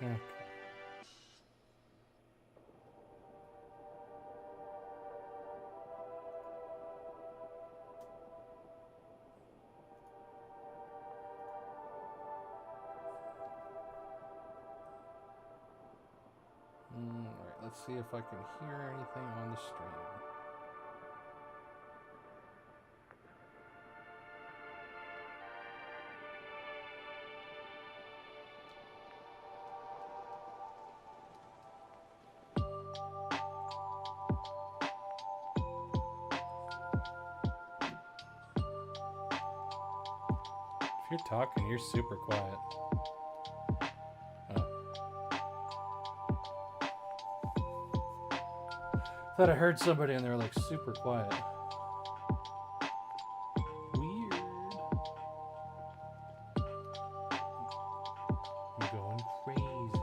Okay. Alright, let's see if I can hear anything on the stream. If you're talking, you're super quiet. Thought I heard somebody and they were like super quiet. Weird. I'm going crazy.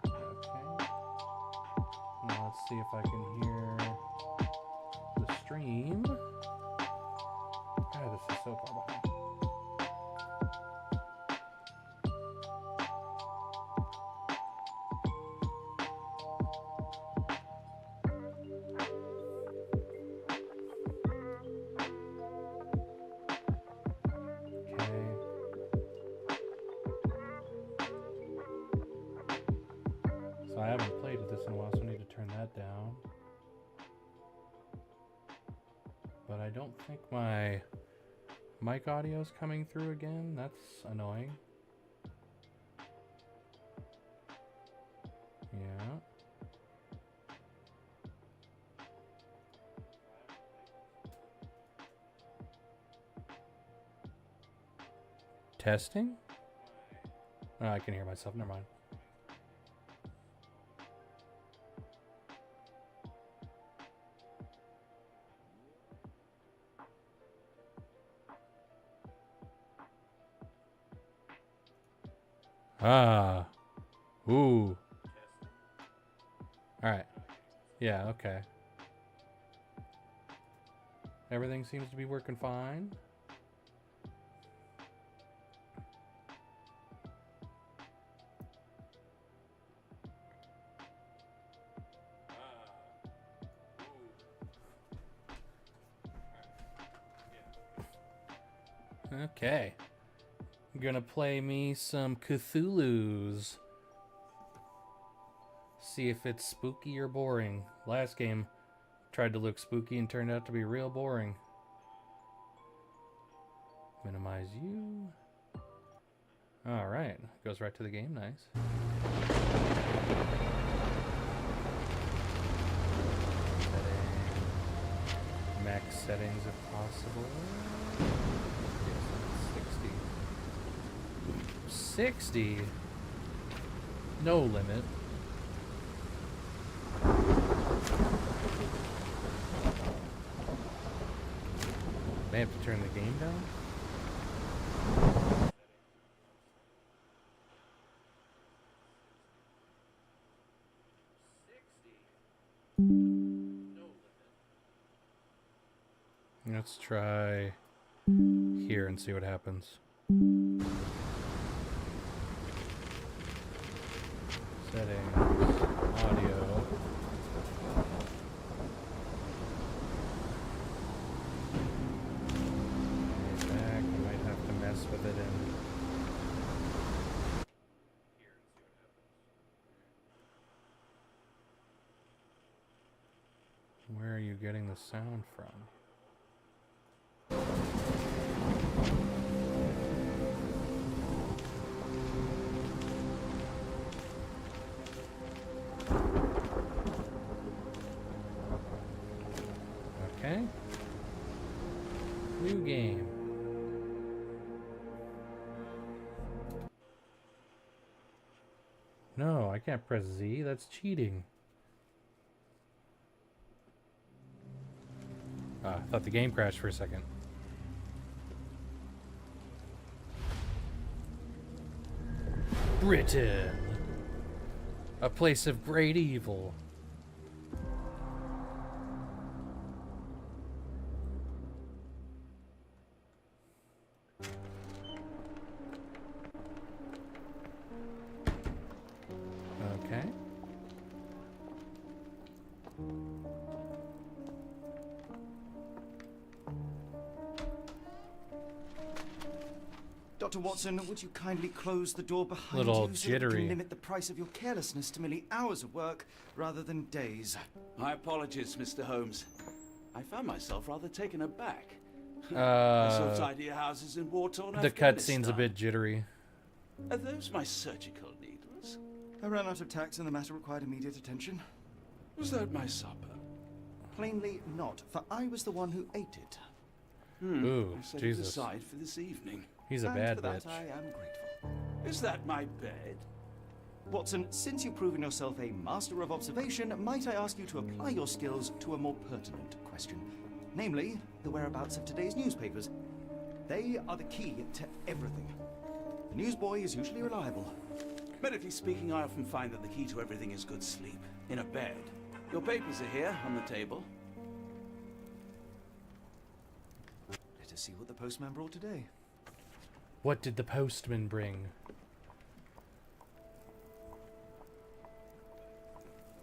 Okay. Now let's see if I can hear the stream. God, this is so far behind. I haven't played with this in a while, so I need to turn that down. But I don't think my mic audio is coming through again. That's annoying. Yeah. Testing? Oh, I can hear myself. Never mind. Ah. Ooh. Alright. Yeah, okay. Everything seems to be working fine. Okay. I'm gonna play me some Cthulhu's. See if it's spooky or boring. Last game tried to look spooky and turned out to be real boring. Minimize you. Alright. Goes right to the game. Nice. Max settings if possible. 60. No limit. May have to turn the game down. Let's try here and see what happens. Settings, audio. Back. I might have to mess with it in. Where are you getting the sound from? Okay. New game. No, I can't press Z. That's cheating. I thought the game crashed for a second. Britain. A place of great evil. Dr. Watson, would you kindly close the door behind Little you so that we jittery. can limit the price of your carelessness to merely hours of work rather than days? My apologies, Mr. Holmes. I found myself rather taken aback. I saw tidier houses in war-torn The Afghanistan. cutscene's a bit jittery. Are those my surgical needles? I ran out of tacks and the matter required immediate attention. Was that my supper? Plainly not, for I was the one who ate it. Ooh, I set it Jesus. aside for this evening. He's a And bad for that bitch. I am grateful. Is that my bed? Watson, since you've proven yourself a master of observation, might I ask you to apply your skills to a more pertinent question? Namely, the whereabouts of today's newspapers. They are the key to everything. The newsboy is usually reliable. Medically speaking, I often find that the key to everything is good sleep. In a bed. Your papers are here, on the table. Let us see what the postman brought today. What did the postman bring?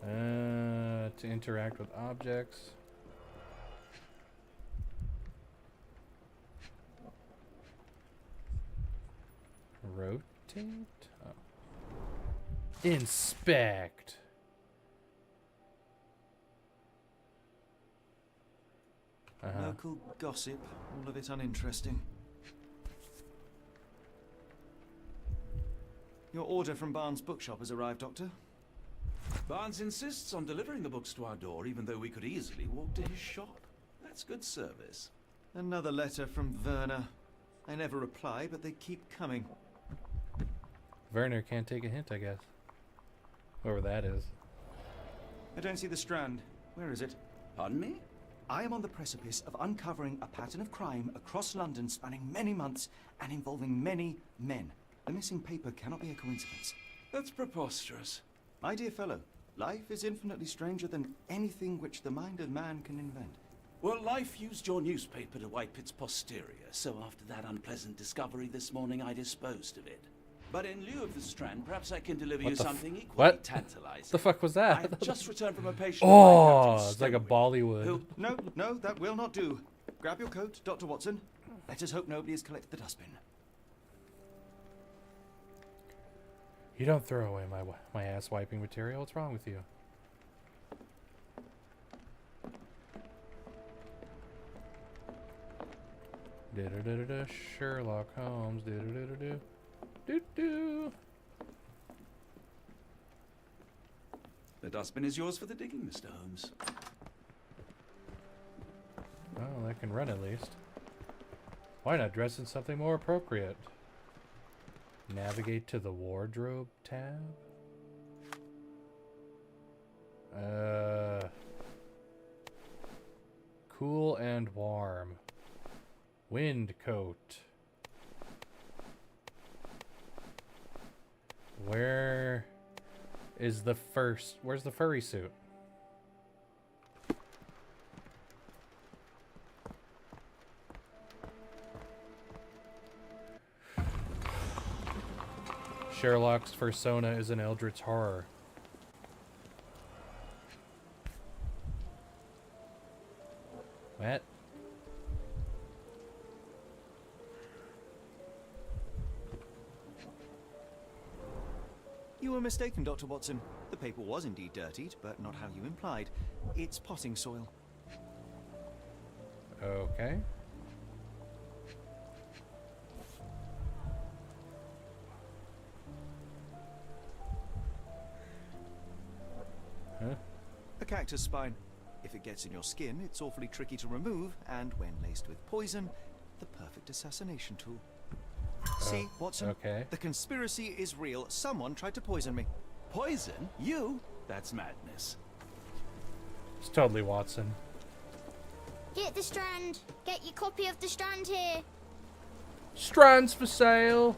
To interact with objects. Rotate? Oh. Inspect. Local gossip, all of it uninteresting. Your order from Barnes' bookshop has arrived, Doctor. Barnes insists on delivering the books to our door, even though we could easily walk to his shop. That's good service. Another letter from Werner. I never reply, but they keep coming. Werner can't take a hint, I guess. Whoever that is. I don't see the Strand. Where is it? Pardon me? I am on the precipice of uncovering a pattern of crime across London spanning many months and involving many men. The missing paper cannot be a coincidence. That's preposterous. My dear fellow, life is infinitely stranger than anything which the mind of man can invent. Well, life used your newspaper to wipe its posterior, so after that unpleasant discovery this morning, I disposed of it. But in lieu of the Strand, perhaps I can deliver you something equally tantalizing. The fuck was that? I've just returned from a patient. Oh, it's like a Bollywood. No, that will not do. Grab your coat, Dr. Watson. Let us hope nobody has collected the dustbin. You don't throw away my ass wiping material. What's wrong with you? Da-da-da-da-da, Sherlock Holmes. Da-da-da-da-da. Do-do. The dustbin is yours for the digging, Mr. Holmes. Well, I can run at least. Why not dress in something more appropriate? Navigate to the wardrobe tab. Cool and warm. Wind coat. Where's the furry suit? Sherlock's persona is an eldritch horror. What? You were mistaken, Dr. Watson. The paper was indeed dirtied, but not how you implied. It's potting soil. Okay. Huh? A cactus spine. If it gets in your skin, it's awfully tricky to remove, and when laced with poison, the perfect assassination tool. See, Watson? Okay. The conspiracy is real. Someone tried to poison me. Poison? You? That's madness. It's totally Watson. Get the Strand. Get your copy of the Strand here. Strands for sale.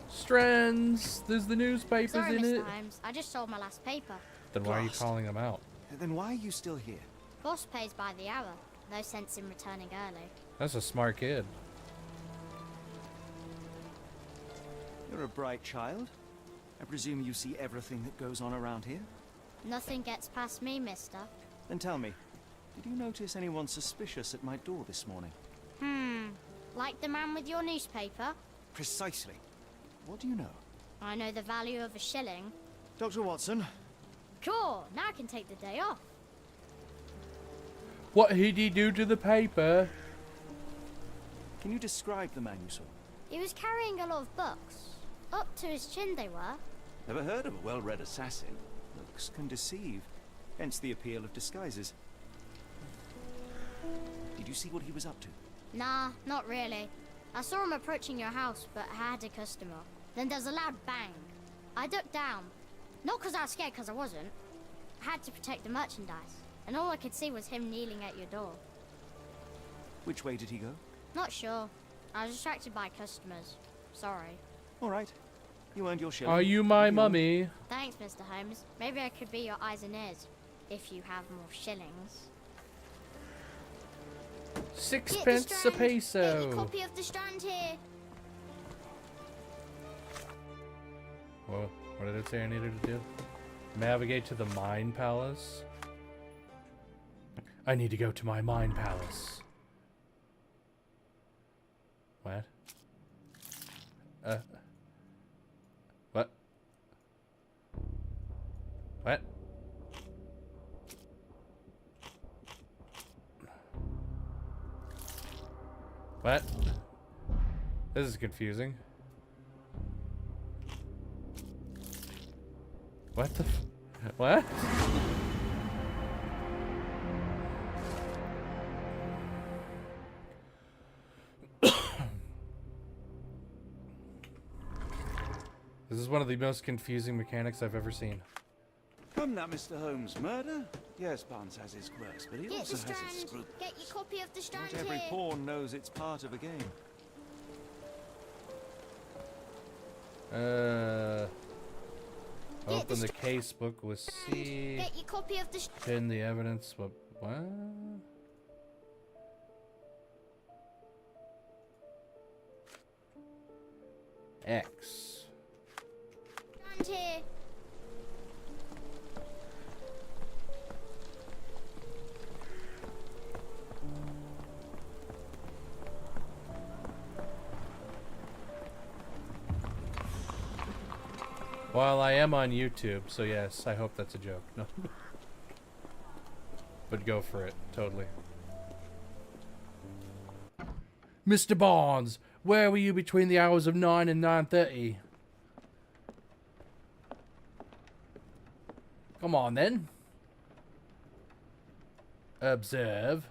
Strands. There's the newspapers Sorry, in Mr. it. Holmes. I just sold my last paper. Then why are you Blast. calling them out? Then why are you still here? Boss pays by the hour. No sense in returning early. That's a smart kid. You're a bright child. I presume you see everything that goes on around here? Nothing gets past me, mister. Then tell me, did you notice anyone suspicious at my door this morning? Like the man with your newspaper? Precisely. What do you know? I know the value of a shilling. Dr. Watson? Sure, now I can take the day off. What did he do to the paper? Can you describe the man you saw? He was carrying a lot of books. Up to his chin they were. Never heard of a well-read assassin. Looks can deceive. Hence the appeal of disguises. Did you see what he was up to? Nah, not really. I saw him approaching your house, but I had a customer. Then there's a loud bang. I ducked down. Not because I was scared, because I wasn't. I had to protect the merchandise. And all I could see was him kneeling at your door. Which way did he go? Not sure. I was distracted by customers. Sorry. All right. You earned your shilling. Are you my mummy? Thanks, Mr. Holmes. Maybe I could be your eyes and ears, if you have more shillings. Sixpence a Get peso. your copy of the Strand here. Well, what did it say I needed to do? Navigate to the Mine Palace. I need to go to my Mine Palace. What? What? What? What? This is confusing. What the what? This is one of the most confusing mechanics I've ever seen. Come now, Mr. Holmes. Murder? Yes, Barnes has his quirks, but he Get also the has his Strand. scruples. Get your copy of the Strand Not every here. pawn knows it's part of a game. Open the case book with C. Get your copy of the Pin the evidence. What? X. Strand here. Well, I am on YouTube, so yes, I hope that's a joke. No. But go for it, totally. Mr. Barnes, where were you between the hours of 9 and 9:30? Come on, then. Observe.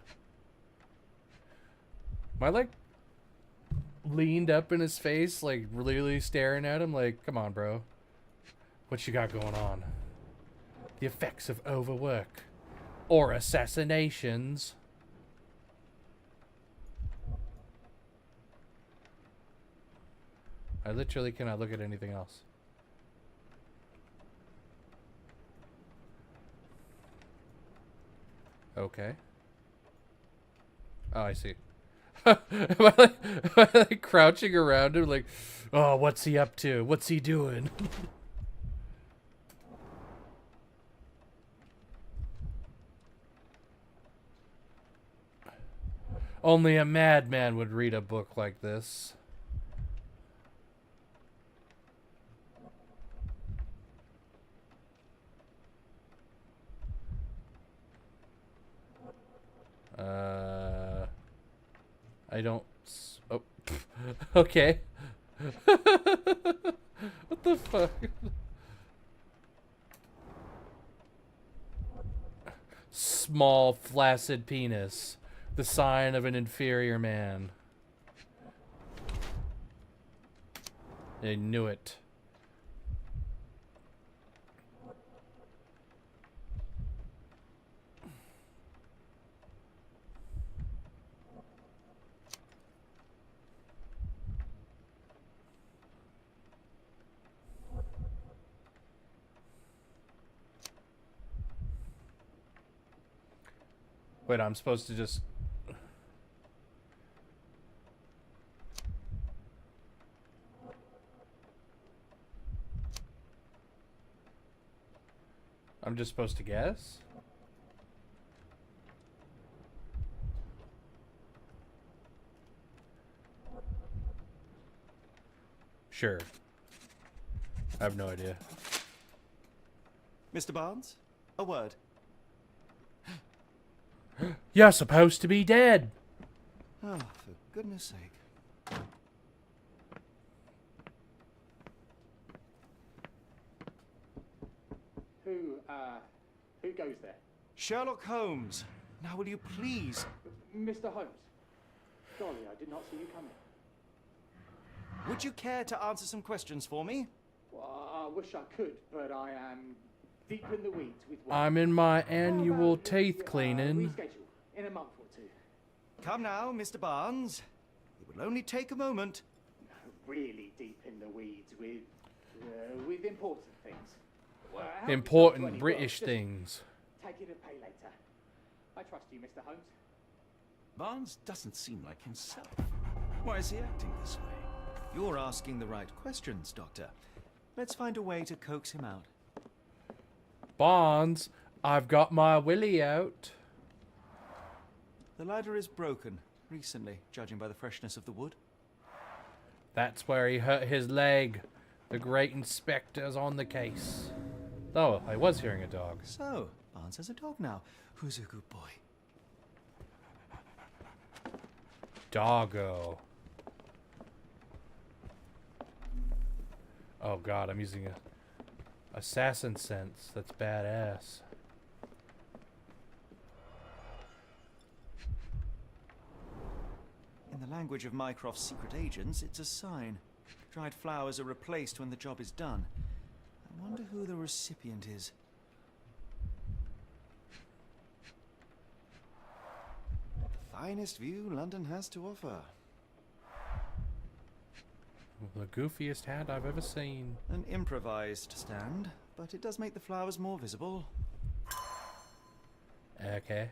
Am I, like, leaned up in his face, like, really staring at him? Like, come on, bro. What you got going on? The effects of overwork. Or assassinations. I literally cannot look at anything else. Okay. Oh, I see. am I like crouching around him like, oh, what's he up to? What's he doing? Only a madman would read a book like this. I don't... Oh. Okay. What the fuck? Small, flaccid penis. The sign of an inferior man. I knew it. Wait, I'm supposed to just... I'm just supposed to guess? Sure. I have no idea. Mr. Barnes, a word. You're supposed to be dead. Oh, for goodness sake. Who goes there? Sherlock Holmes. Now will you please... Mr. Holmes. Golly, I did not see you coming. Would you care to answer some questions for me? Well, I wish I could, but I am deep in the weeds with work. I'm in my annual teeth cleaning. Reschedule in a month or two. Come now, Mr. Barnes. It will only take a moment. Really deep in the weeds with important things. Well, help yourself to Important any British work. Just things. take it and pay later. I trust you, Mr. Holmes. Barnes doesn't seem like himself. Why is he acting this way? You're asking the right questions, Doctor. Let's find a way to coax him out. Bonds, I've got my willy out. The ladder is broken recently, judging by the freshness of the wood. That's where he hurt his leg. The great inspector's on the case. Oh, I was hearing a dog. So, Barnes has a dog now. Who's a good boy? Doggo. Oh god, I'm using a assassin sense. That's badass. In the language of Mycroft's secret agents, it's a sign. Dried flowers are replaced when the job is done. I wonder who the recipient is. The finest view London has to offer. The goofiest hat I've ever seen. An improvised stand, but it does make the flowers more visible. Okay.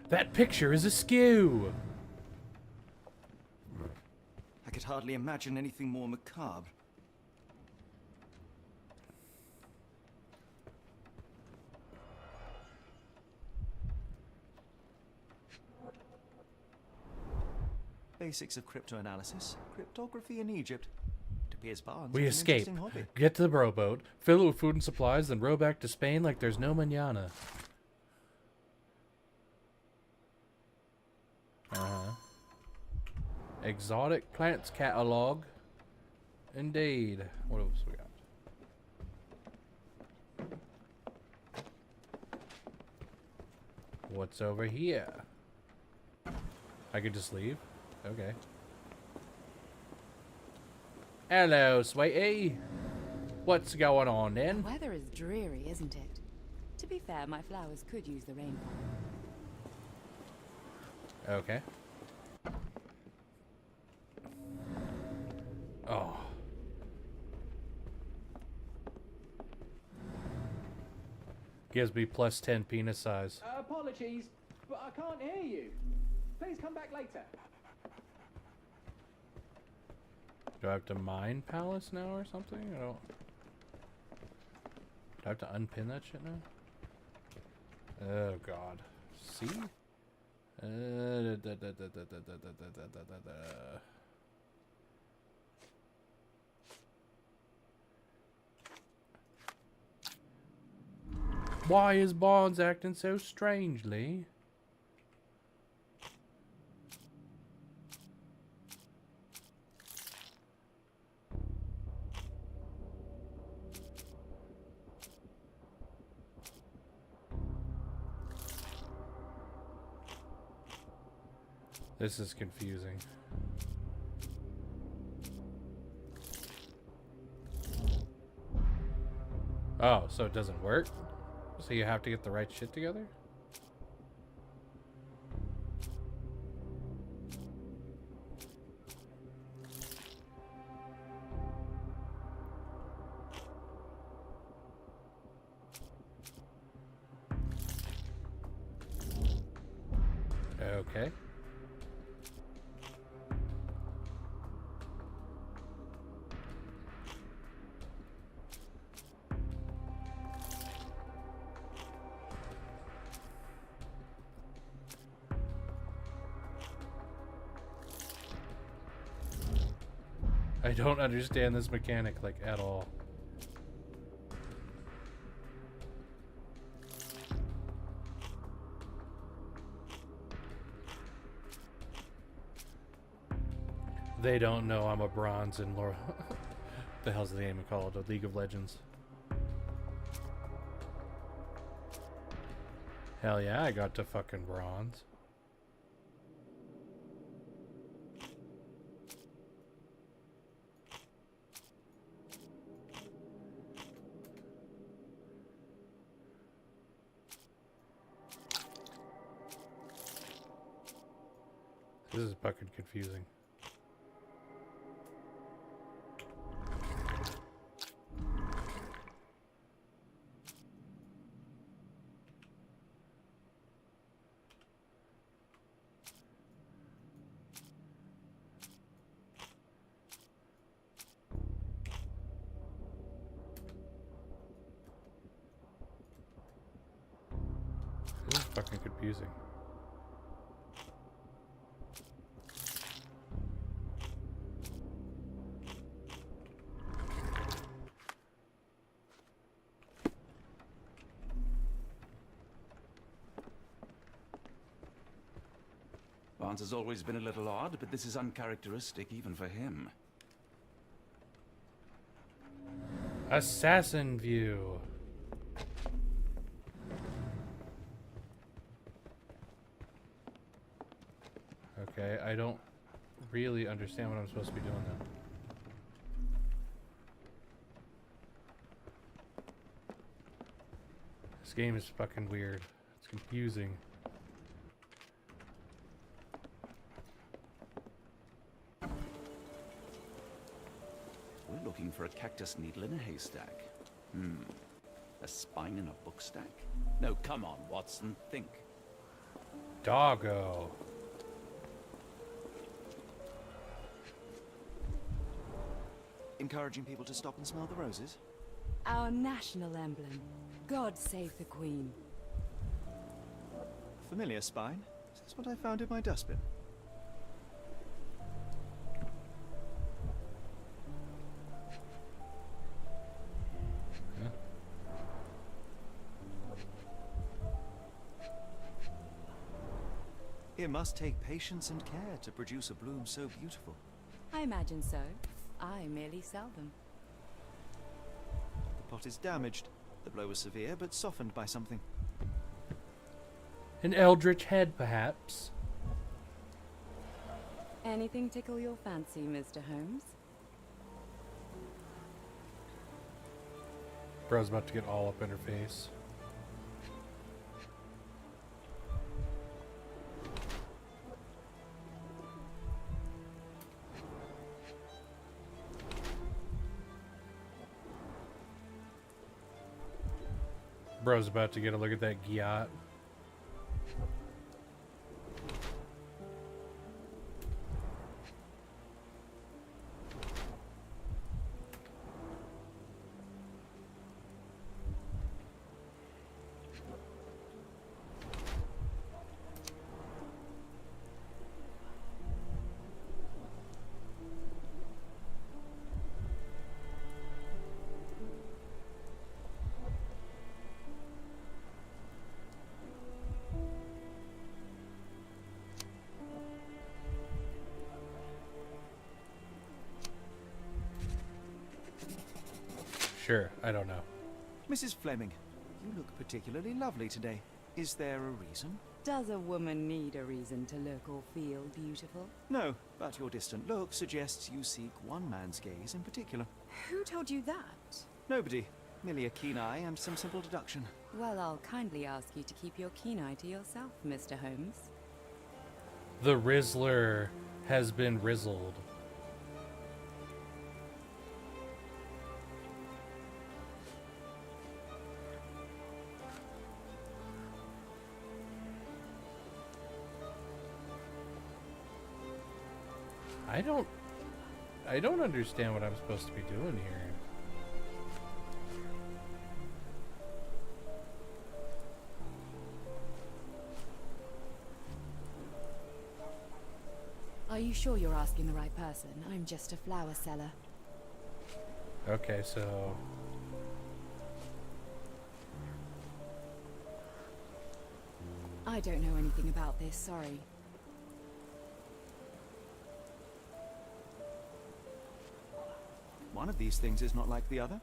That picture is askew. I could hardly imagine anything more macabre. Basics of cryptoanalysis, cryptography in Egypt. It appears Barnes We has an escape, interesting hobby. get to the rowboat, fill it with food and supplies, then row back to Spain like there's no mañana. Exotic plants catalog. Indeed. What else we got? What's over here? I could just leave? Okay. Hello, sweetie. What's going on then? The weather is dreary, isn't it? To be fair, my flowers could use the rainfall. Okay. Oh. Gives me plus 10 penis size. Apologies, but I can't hear you. Please come back later. Do I have to mine Palace now or something? I don't... Do I have to unpin that shit now? Oh god. See? Why is Barnes acting so strangely? This is confusing. Oh, so it doesn't work? So you have to get the right shit together? Okay. I don't understand this mechanic, like, at all. They don't know I'm a bronze in lore. The hell's the name called? A League of Legends. Hell yeah, I got to fucking bronze. This is fucking confusing. This is fucking confusing. Barnes has always been a little odd, but this is uncharacteristic even for him. Assassin view. Okay, I don't really understand what I'm supposed to be doing now. This game is fucking weird. It's confusing. We're looking for a cactus needle in a haystack. A spine in a book stack? No, come on, Watson, think. Doggo. Encouraging people to stop and smell the roses? Our national emblem. God save the Queen. Familiar spine? Is this what I found in my dustbin? Yeah. It must take patience and care to produce a bloom so beautiful. I imagine so. I merely sell them. The pot is damaged. The blow was severe, but softened by something. An eldritch head, perhaps. Anything tickle your fancy, Mr. Holmes? Bro's about to get all up in her face. Bro's about to get a look at that Gyat. Sure, I don't know. Mrs. Fleming, you look particularly lovely today. Is there a reason? Does a woman need a reason to look or feel beautiful? No, but your distant look suggests you seek one man's gaze in particular. Who told you that? Nobody. Merely a keen eye and some simple deduction. Well, I'll kindly ask you to keep your keen eye to yourself, Mr. Holmes. The Rizzler has been rizzled. I don't understand what I'm supposed to be doing here. Are you sure you're asking the right person? I'm just a flower seller. Okay, so... I don't know anything about this, sorry. One of these things is not like the other.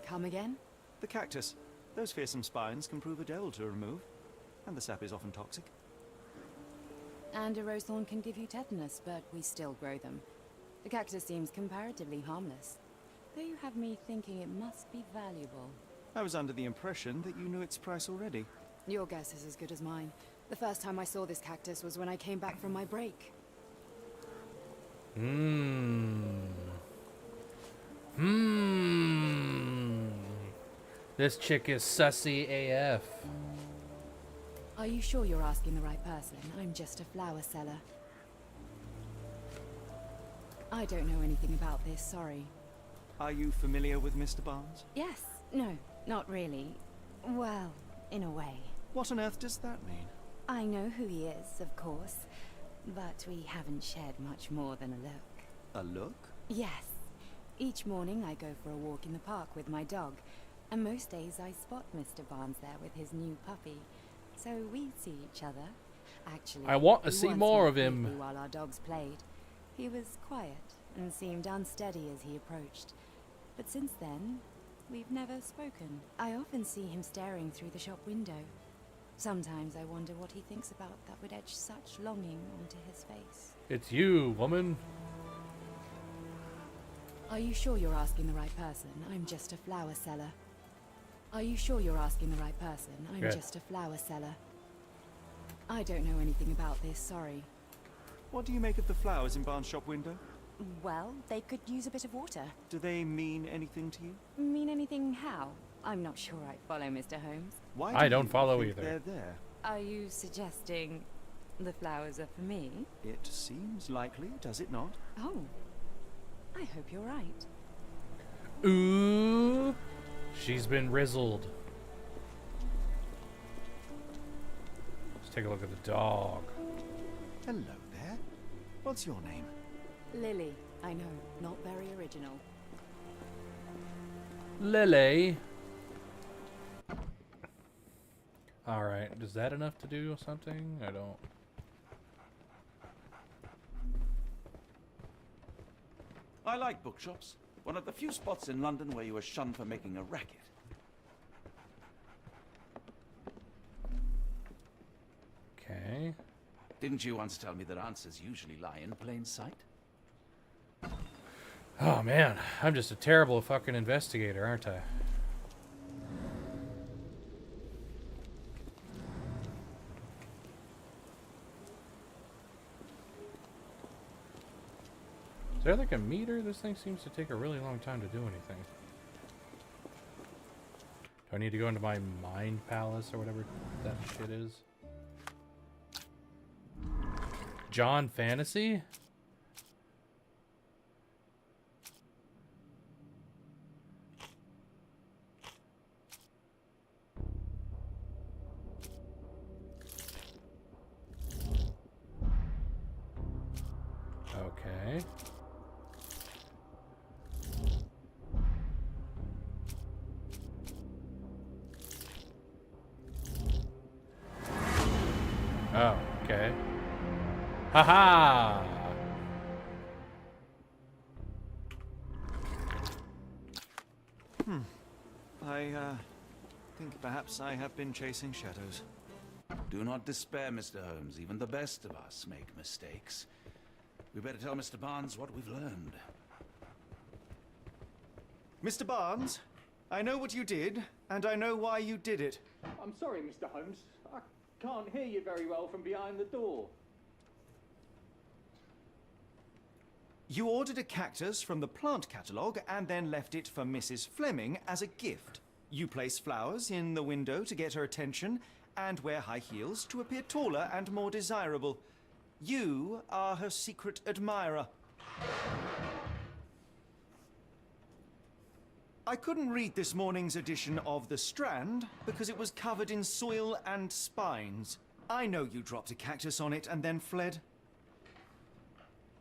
Come again? The cactus. Those fearsome spines can prove a devil to remove, and the sap is often toxic. And a rose thorn can give you tetanus, but we still grow them. The cactus seems comparatively harmless, though you have me thinking it must be valuable. I was under the impression that you knew its price already. Your guess is as good as mine. The first time I saw this cactus was when I came back from my break. This chick is sussy AF. Are you sure you're asking the right person? I'm just a flower seller. I don't know anything about this, sorry. Are you familiar with Mr. Barnes? Yes. No, not really. Well, in a way. What on earth does that mean? I know who he is, of course, but we haven't shared much more than a look. A look? Yes. Each morning I go for a walk in the park with my dog, and most days I spot Mr. Barnes there with his new puppy. So we see each other. Actually, I want to he see once more met of him. me while our dogs played. He was quiet and seemed unsteady as he approached. But since then, we've never spoken. I often see him staring through the shop window. Sometimes I wonder what he thinks about that would etch such longing onto his face. It's you, woman. Are you sure you're asking the right person? I'm just a flower seller. Are you sure you're asking the right person? I'm Good. just a flower seller. I don't know anything about this, sorry. What do you make of the flowers in Barnes' shop window? Well, they could use a bit of water. Do they mean anything to you? Mean anything how? I'm not sure I follow, Mr. Holmes. Why I do don't you follow think either. They're there. Are you suggesting the flowers are for me? It seems likely, does it not? Oh, I hope you're right. Ooh, she's been rizzled. Let's take a look at the dog. Hello there. What's your name? Lily, I know, not very original. Lily. Alright, is that enough to do something? I don't... I like bookshops. One of the few spots in London where you are shunned for making a racket. Okay. Didn't you once tell me that answers usually lie in plain sight? Oh man, I'm just a terrible fucking investigator, aren't I? Is there like a meter? This thing seems to take a really long time to do anything. Do I need to go into my mind palace or whatever that shit is? John Fantasy? Okay. Oh, okay. Haha! I think perhaps I have been chasing shadows. Do not despair, Mr. Holmes. Even the best of us make mistakes. We better tell Mr. Barnes what we've learned. Mr. Barnes, I know what you did, and I know why you did it. I'm sorry, Mr. Holmes. I can't hear you very well from behind the door. You ordered a cactus from the plant catalogue and then left it for Mrs. Fleming as a gift. You place flowers in the window to get her attention and wear high heels to appear taller and more desirable. You are her secret admirer. I couldn't read this morning's edition of The Strand because it was covered in soil and spines. I know you dropped a cactus on it and then fled.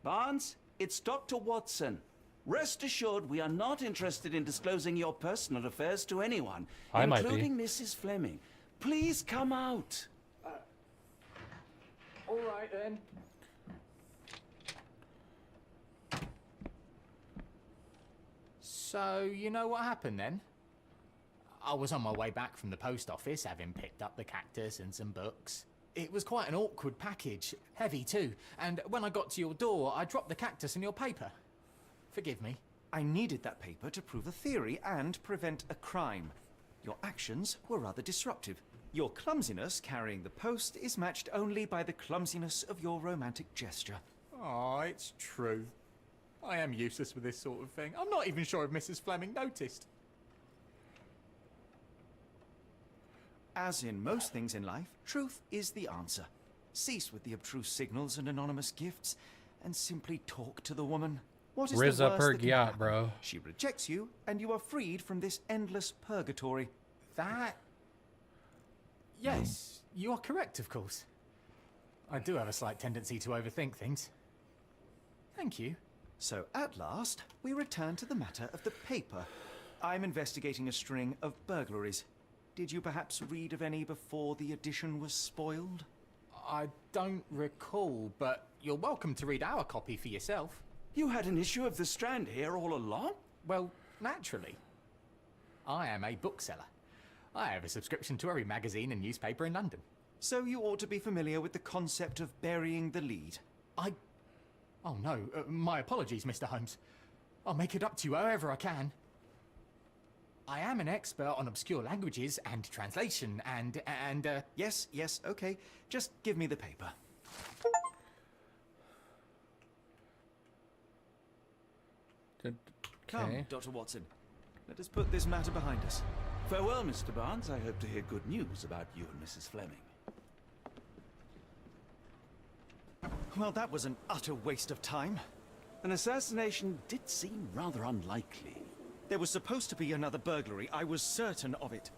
Barnes, it's Dr. Watson. Rest assured, we are not interested in disclosing your personal affairs to anyone, I might be. including Mrs. Fleming. Please come out. All right then. So, you know what happened then? I was on my way back from the post office, having picked up the cactus and some books. It was quite an awkward package, heavy too, and when I got to your door, I dropped the cactus in your paper. Forgive me. I needed that paper to prove a theory and prevent a crime. Your actions were rather disruptive. Your clumsiness carrying the post is matched only by the clumsiness of your romantic gesture. Oh, it's true. I am useless with this sort of thing. I'm not even sure if Mrs. Fleming noticed. As in most things in life, truth is the answer. Cease with the abstruse signals and anonymous gifts, and simply talk to the woman. What is Riz the up worst her that can yacht, happen? bro. She rejects you, and you are freed from this endless purgatory. That... Yes, you are correct, of course. I do have a slight tendency to overthink things. Thank you. So at last, we return to the matter of the paper. I'm investigating a string of burglaries. Did you perhaps read of any before the edition was spoiled? I don't recall, but you're welcome to read our copy for yourself. You had an issue of The Strand here all along? Well, naturally. I am a bookseller. I have a subscription to every magazine and newspaper in London. So you ought to be familiar with the concept of burying the lead. Oh no, my apologies, Mr. Holmes. I'll make it up to you however I can. I am an expert on obscure languages and translation and Yes, okay. Just give me the paper. Come, Okay. Dr. Watson. Let us put this matter behind us. Farewell, Mr. Barnes. I hope to hear good news about you and Mrs. Fleming. Well, that was an utter waste of time. An assassination did seem rather unlikely. There was supposed to be another burglary. I was certain of it.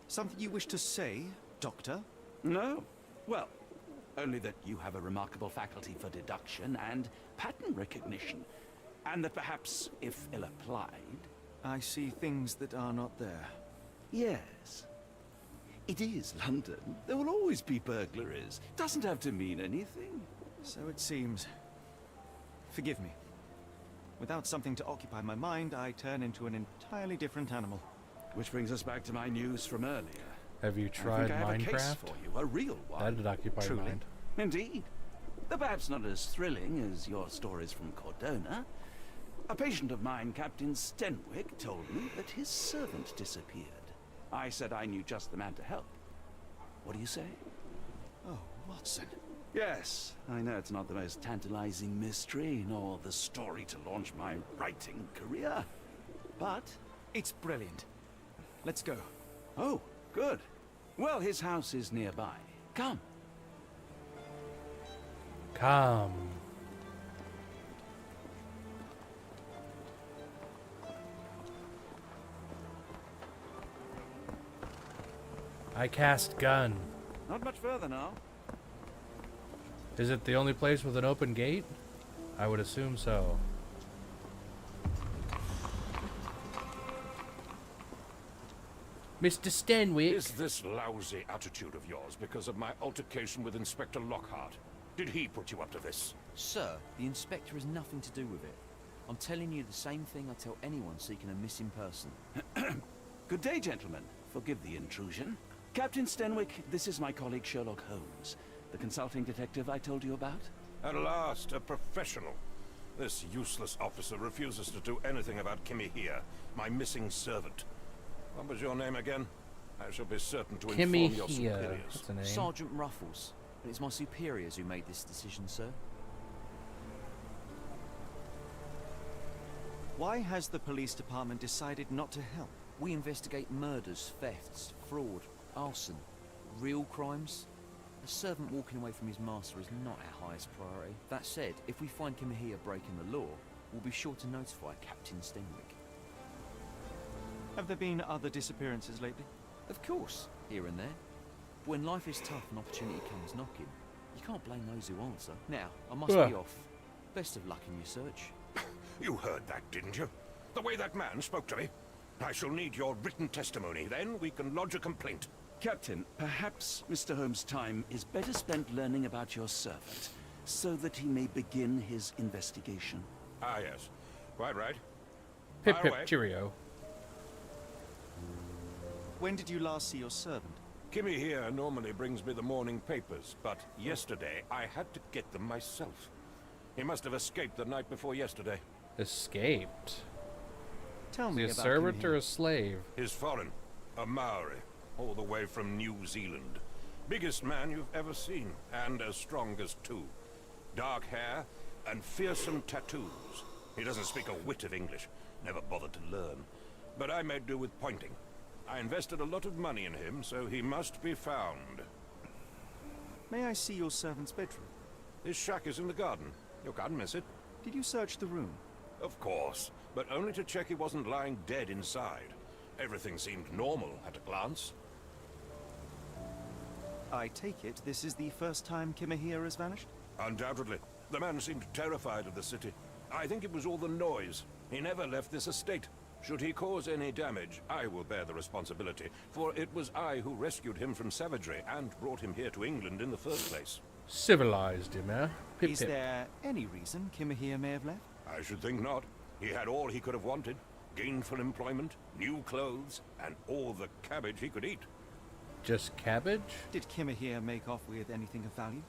Something you wish to say, Doctor? No? Well, only that you have a remarkable faculty for deduction and pattern recognition. And that perhaps, if ill-applied... I see things that are not there. Yes. It is London. There will always be burglaries. Doesn't have to mean anything. So it seems. Forgive me. Without something to occupy my mind, I turn into an entirely different animal. Which brings us back to my news from earlier. Have you tried I have a case Minecraft? for you, a real one. That'd occupy your Truly. mind. Indeed. Though perhaps not as thrilling as your stories from Cordona. A patient of mine, Captain Stenwick, told me that his servant disappeared. I said I knew just the man to help. What do you say? Oh, Watson. Yes, I know it's not the most tantalizing mystery, nor the story to launch my writing career. But... It's brilliant. Let's go. Oh, good. Well, his house is nearby. Come. Come. I cast gun. Not much further now. Is it the only place with an open gate? I would assume so. Mr. Stenwick. Is this lousy attitude of yours because of my altercation with Inspector Lockhart? Did he put you up to this? Sir, the inspector has nothing to do with it. I'm telling you the same thing I tell anyone seeking a missing person. Good day, gentlemen. Forgive the intrusion. Captain Stenwick, this is my colleague Sherlock Holmes, the consulting detective I told you about. At last, a professional. This useless officer refuses to do anything about Kimmy here, my missing servant. What was your name again? I shall be certain to Kimmy inform your here. superiors. That's a name. Sergeant Ruffles. And it's my superiors who made this decision, sir. Why has the police department decided not to help? We investigate murders, thefts, fraud, arson, real crimes. A servant walking away from his master is not our highest priority. That said, if we find Kimahia breaking the law, we'll be sure to notify Captain Stenwick. Have there been other disappearances lately? Of course, here and there. But when life is tough and opportunity comes knocking, you can't blame those who answer. Now, I must Ugh. be off. Best of luck in your search. You heard that, didn't you? The way that man spoke to me. I shall need your written testimony. Then we can lodge a complaint. Captain, perhaps Mr. Holmes' time is better spent learning about your servant, so that he may begin his investigation. Ah, yes. Quite right. Pip Fire pip away. cheerio. When did you last see your servant? Kimmy here normally brings me the morning papers, but yesterday I had to get them myself. He must have escaped the night before yesterday. Escaped. Tell Is me he a about servant Kimmy or here. a slave? He's foreign. A Maori. All the way from New Zealand. Biggest man you've ever seen, and as strong as two. Dark hair and fearsome tattoos. He doesn't speak a whit of English. Never bothered to learn. But I made do with pointing. I invested a lot of money in him, so he must be found. May I see your servant's bedroom? His shack is in the garden. You can't miss it. Did you search the room? Of course, but only to check he wasn't lying dead inside. Everything seemed normal at a glance. I take it this is the first time Kimahir has vanished? Undoubtedly. The man seemed terrified of the city. I think it was all the noise. He never left this estate. Should he cause any damage, I will bear the responsibility, for it was I who rescued him from savagery and brought him here to England in the first place. Civilized him, eh? Pip Is pip. there any reason Kimahir may have left? I should think not. He had all he could have wanted. Gainful employment, new clothes, and all the cabbage he could eat. Just cabbage? Did Kimahir make off with anything of value?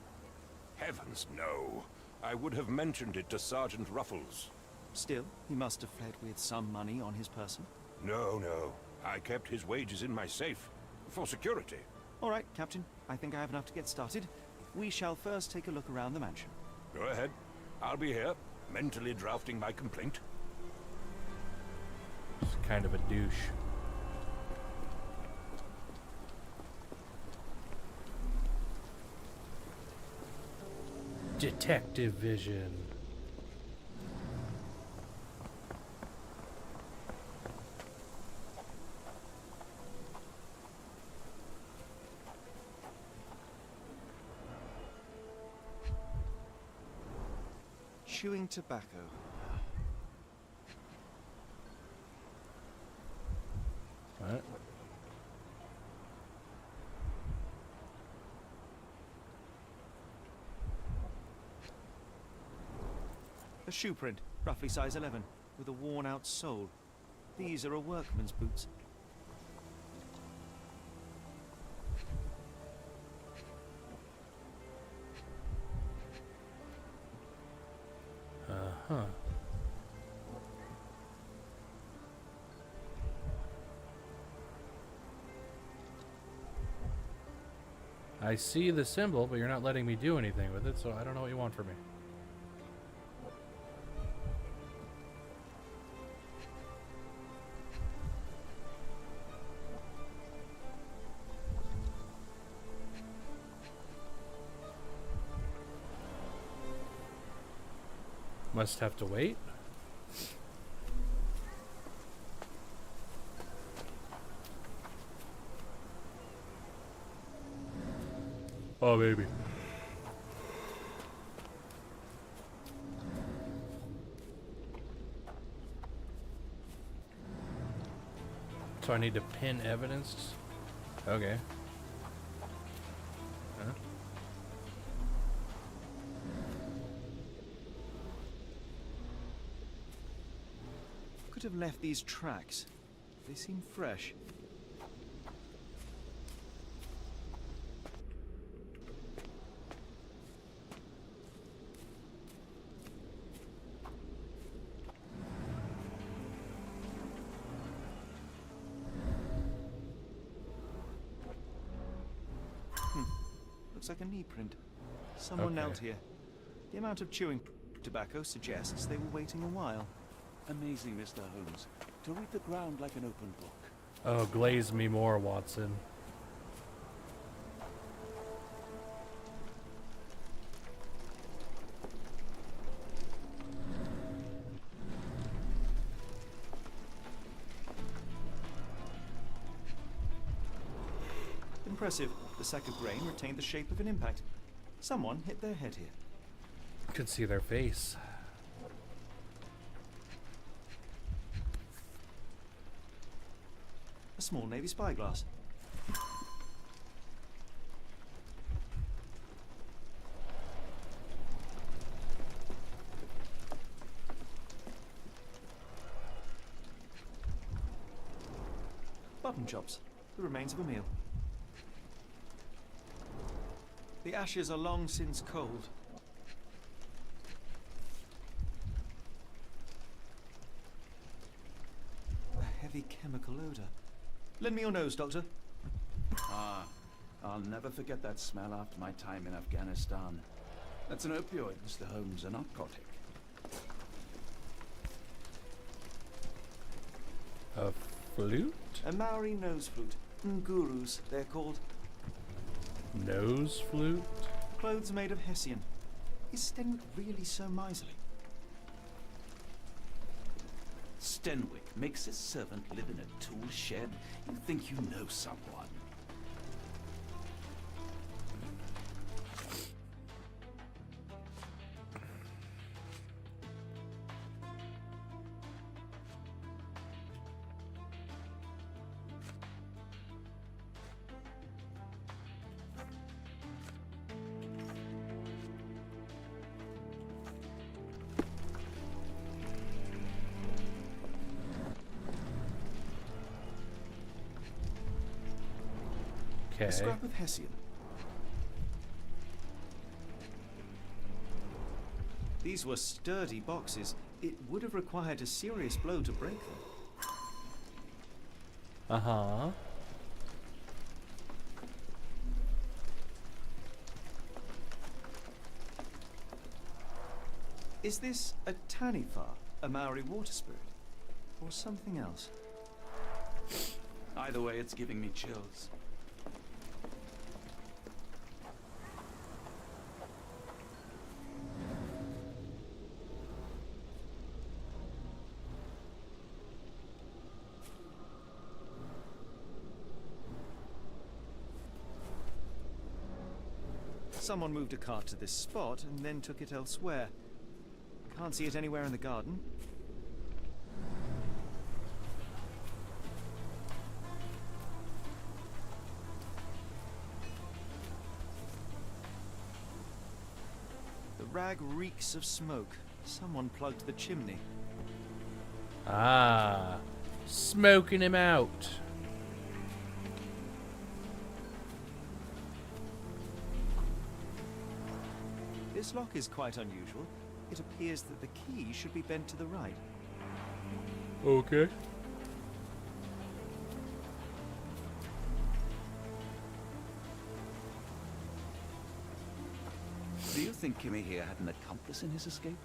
Heavens, no. I would have mentioned it to Sergeant Ruffles. Still, he must have fled with some money on his person. No, no. I kept his wages in my safe. For security. All right, Captain. I think I have enough to get started. We shall first take a look around the mansion. Go ahead. I'll be here, mentally drafting my complaint. He's kind of a douche. Detective vision. Chewing tobacco. What? A shoe print, roughly size 11, with a worn-out sole. These are a workman's boots. Uh-huh. I see the symbol, but you're not letting me do anything with it, so I don't know what you want from me. Must have to wait. Oh, baby. So I need to pin evidence? Okay. Huh? Could have left these tracks. They seem fresh. Looks like a knee print. Someone Okay. knelt here. The amount of chewing tobacco suggests they were waiting a while. Amazing, Mr. Holmes. To read the ground like an open book. Oh, glaze me more, Watson. Impressive. The sack of grain retained the shape of an impact. Someone hit their head here. Could see their face. A small Navy spyglass. Button chops, the remains of a meal. The ashes are long since cold. A heavy chemical odor. Lend me your nose, Doctor. Ah, I'll never forget that smell after my time in Afghanistan. That's an opioid, Mr. Holmes, a narcotic. A flute? A Maori nose flute. Ngurus, they're called. Nose flute? Clothes made of hessian. Is Stenwick really so miserly? Stenwick makes his servant live in a tool shed? You think you know someone? Okay. A scrap of hessian. These were sturdy boxes. It would have required a serious blow to break them. Uh-huh. Is this a Taniwha, a Maori water spirit? Or something else? Either way, it's giving me chills. Someone moved a cart to this spot and then took it elsewhere. Can't see it anywhere in the garden. The rag reeks of smoke. Someone plugged the chimney. Ah. Smoking him out. This lock is quite unusual. It appears that the key should be bent to the right. Okay. Do you think Kimmy here had an accomplice in his escape?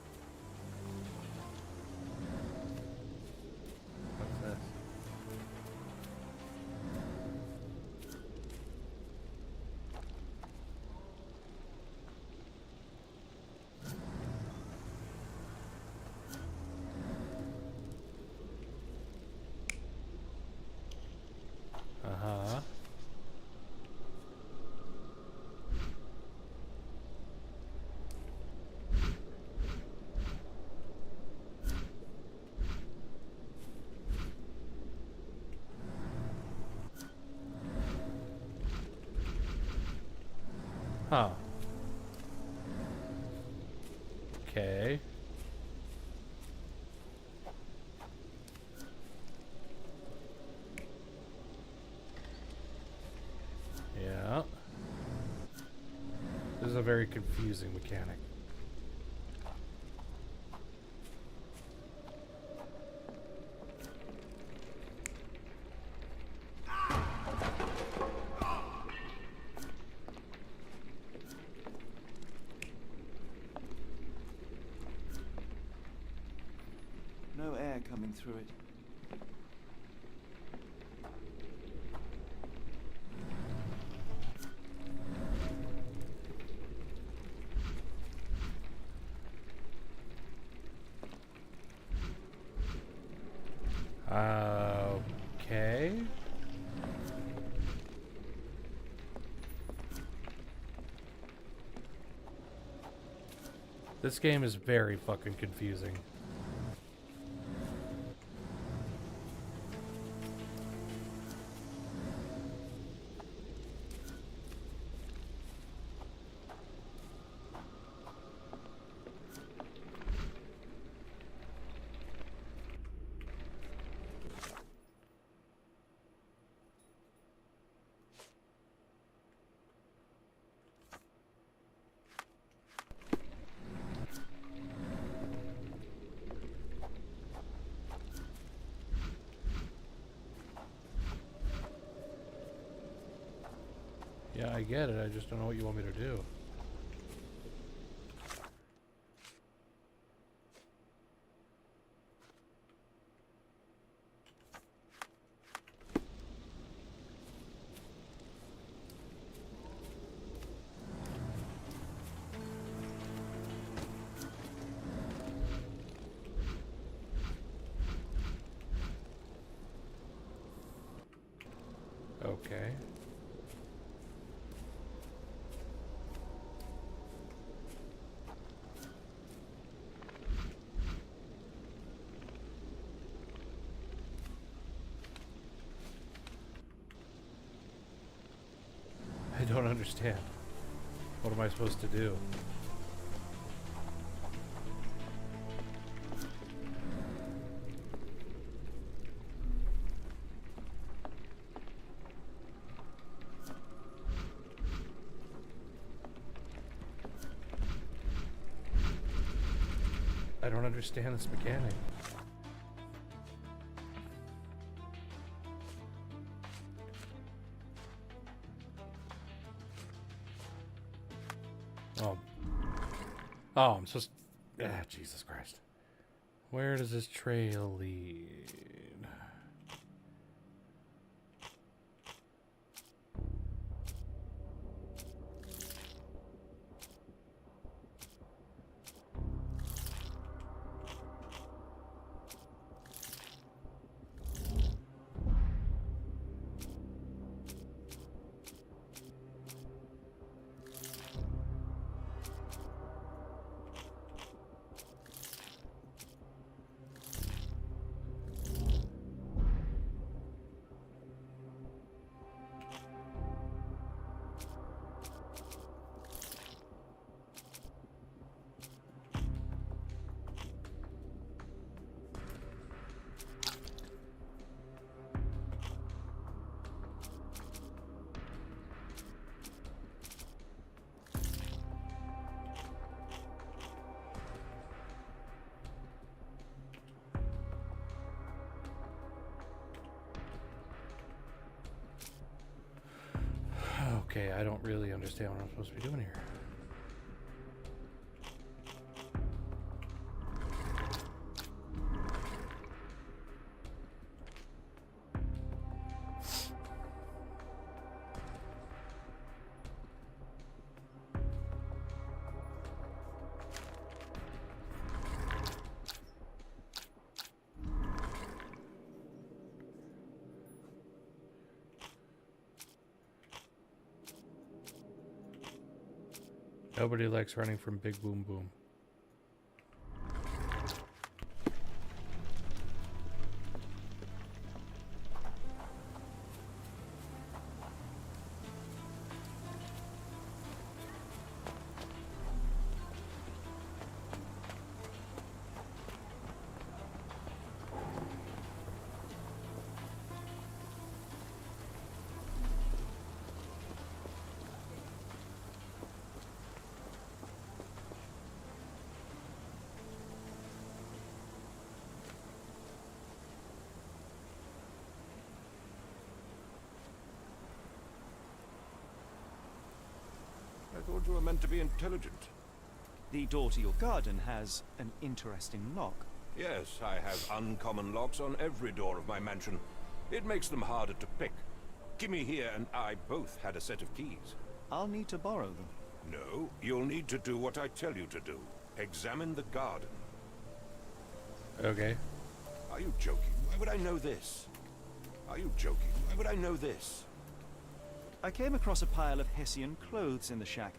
What's this? Uh-huh. Huh. Okay. Yeah. This is a very confusing mechanic. No air coming through it. Okay. This game is very fucking confusing. Yeah, I get it. I just don't know what you want me to do. Okay. I don't understand. What am I supposed to do? I don't understand this mechanic. Oh, I'm supposed... Jesus Christ. Where does this trail lead? Okay, I don't really understand what I'm supposed to be doing here. Nobody likes running from Big Boom Boom. I thought you were meant to be intelligent. The door to your garden has an interesting lock. Yes, I have uncommon locks on every door of my mansion. It makes them harder to pick. Gimme here and I both had a set of keys. I'll need to borrow them. No, you'll need to do what I tell you to do. Examine the garden. Okay. Are you joking? Why would I know this? Are you joking? Why would I know this? I came across a pile of Hessian clothes in the shack.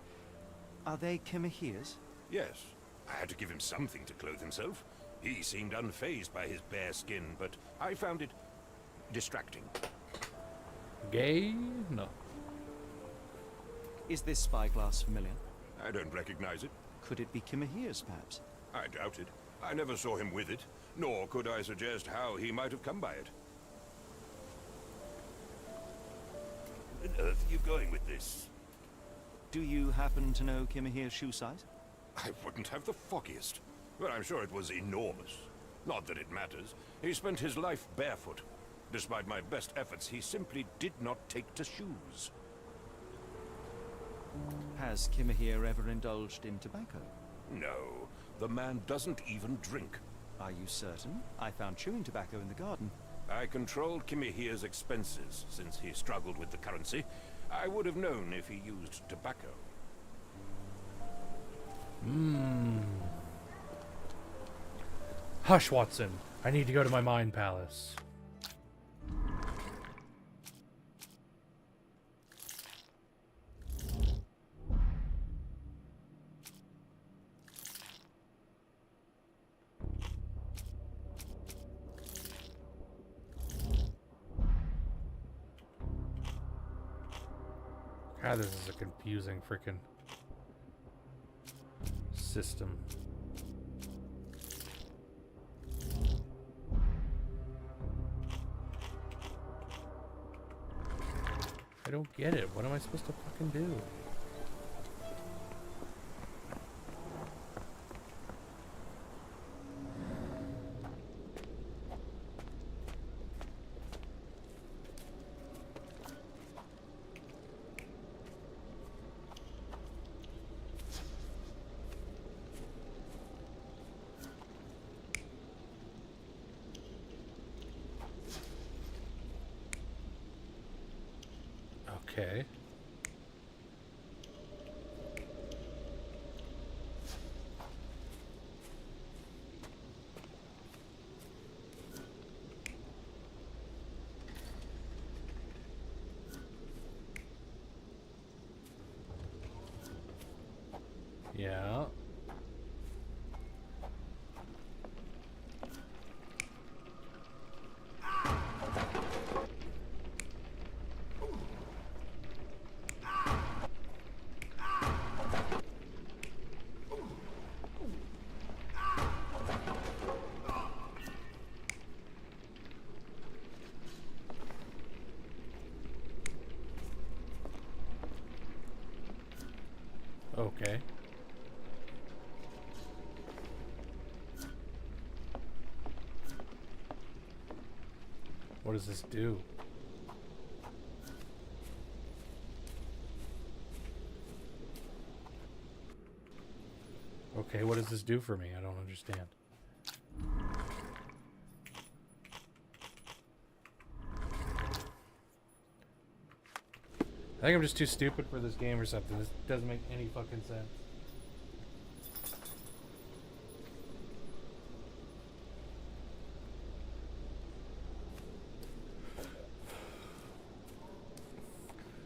Are they Kimahia's? Yes, I had to give him something to clothe himself. He seemed unfazed by his bare skin, but I found it distracting. Gay? No. Is this spyglass familiar? I don't recognize it. Could it be Kimahia's, perhaps? I doubt it. I never saw him with it, nor could I suggest how he might have come by it. Where on earth are you going with this? Do you happen to know Kimahia's shoe size? I wouldn't have the foggiest. But I'm sure it was enormous. Not that it matters. He spent his life barefoot. Despite my best efforts, he simply did not take to shoes. Has Kimahia ever indulged in tobacco? No, the man doesn't even drink. Are you certain? I found chewing tobacco in the garden. I controlled Kimihia's expenses since he struggled with the currency. I would have known if he used tobacco. Hush, Watson. I need to go to my mind palace. God, this is a confusing freaking system. I don't get it. What am I supposed to fucking do? Okay. Yeah. Okay. What does this do? Okay, what does this do for me? I don't understand. I think I'm just too stupid for this game or something. This doesn't make any fucking sense.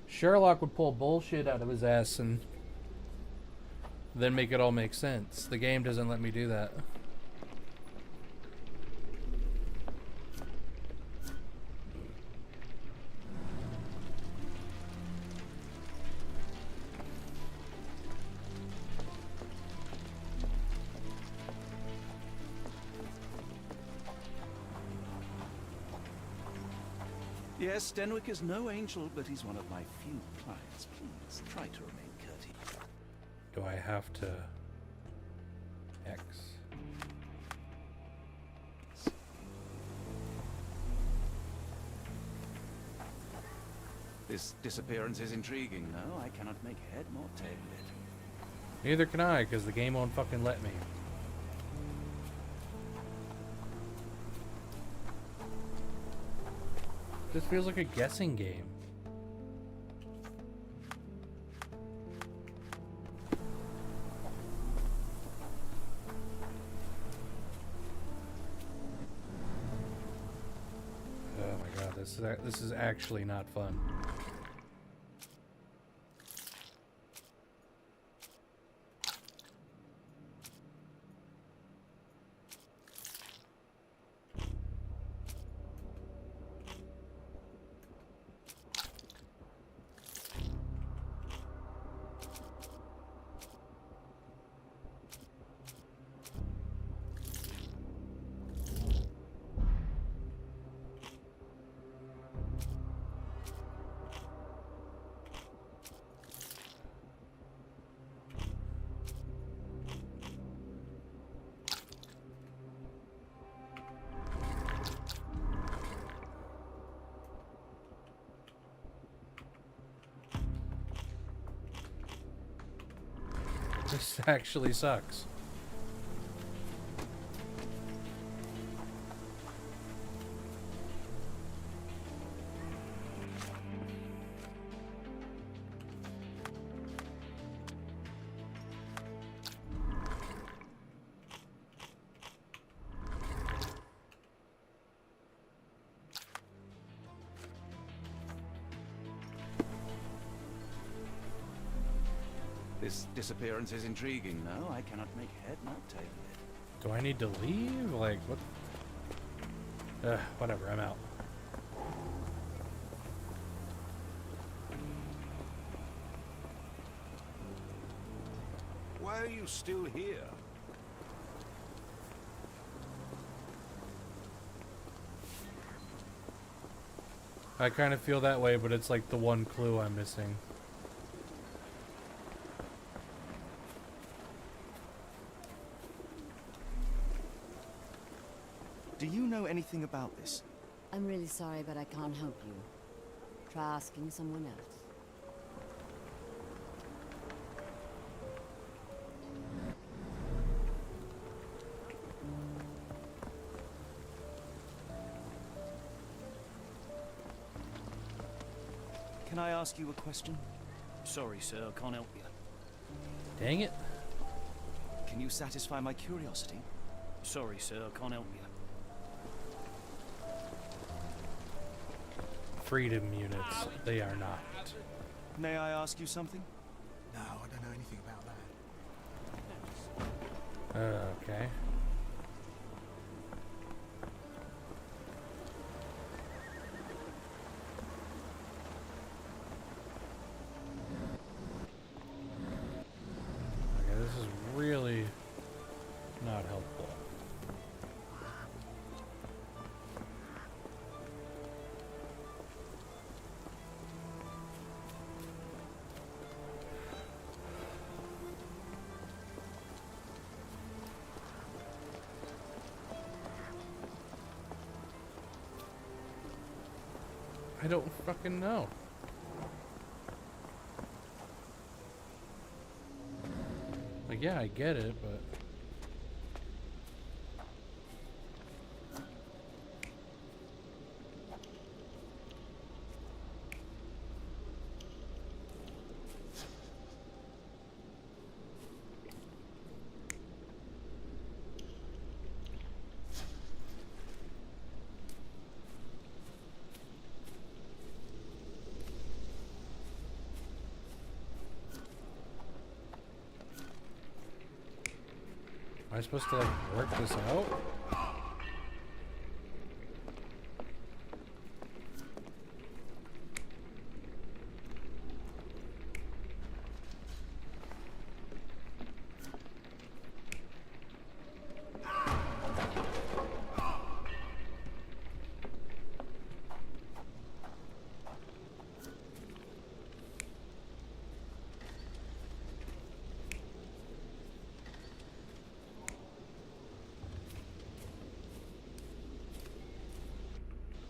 Sherlock would pull bullshit out of his ass and then make it all make sense. The game doesn't let me do that. Yes, Stenwick is no angel, but he's one of my few clients. Please try to remain courteous. Do I have to X? This disappearance is intriguing, no? I cannot make head nor tail of it. Neither can I, because the game won't fucking let me. This feels like a guessing game. Oh my god, this is actually not fun. This actually sucks. This disappearance is intriguing, no? I cannot make head nor tail of it. Do I need to leave? Like, what? Whatever, I'm out. Why are you still here? I kind of feel that way, but it's like the one clue I'm missing. Do you know anything about this? I'm really sorry, but I can't help you. Try asking someone else. Can I ask you a question? Sorry, sir, I can't help you. Dang it. Can you satisfy my curiosity? Sorry, sir, I can't help you. Freedom units. They are not. May I ask you something? No, I don't know anything about that. Okay. Okay, this is really not helpful. I don't fucking know. Like, yeah, I get it, but... Am I supposed to, like, work this out?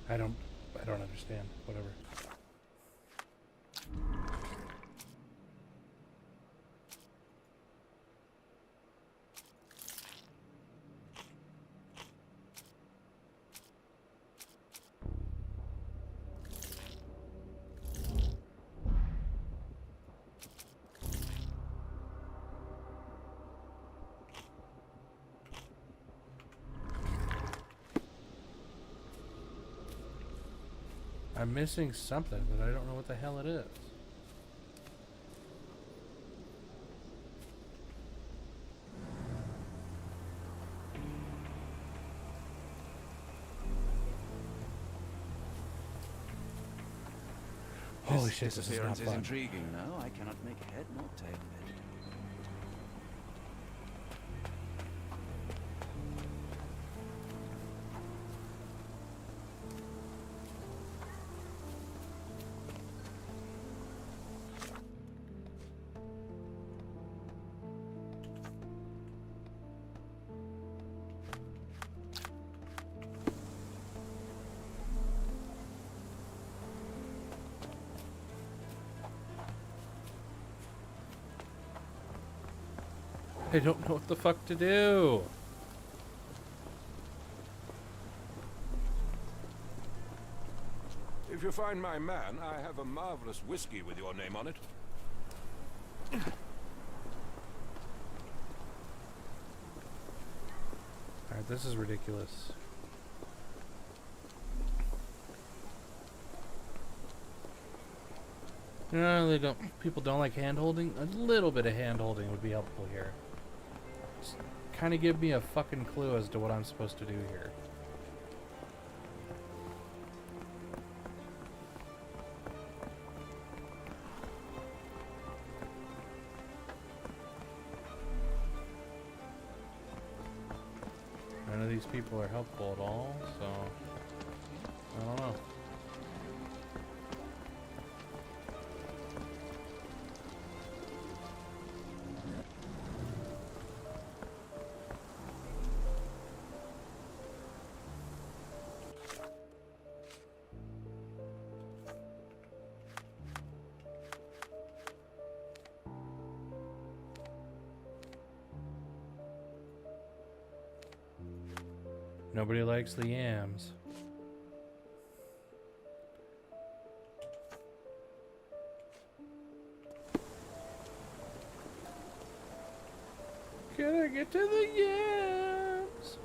I don't understand. Whatever. I'm missing something, but I don't know what the hell it is. Holy shit, this is not Disappearance is fun. intriguing, no? I cannot make head nor tail of it. I don't know what the fuck to do. If you find my man, I have a marvelous whiskey with your name on it. Alright, this is ridiculous. No, they don't. People don't like hand holding. A little bit of hand holding would be helpful here. Just kind of give me a fucking clue as to what I'm supposed to do here. None of these people are helpful at all, so I don't know. Nobody likes the yams. Can I get to the yams?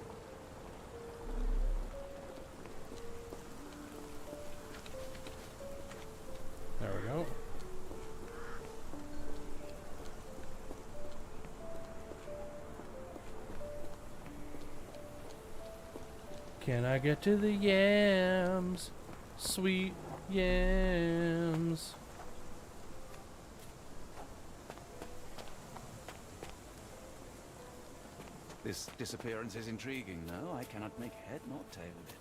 There we go. Can I get to the yams? Sweet yams. This disappearance is intriguing, though. I cannot make head nor tail of it.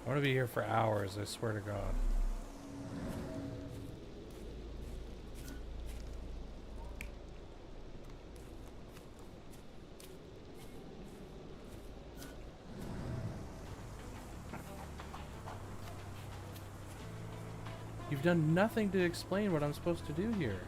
I want to be here for hours, I swear to God. You've done nothing to explain what I'm supposed to do here.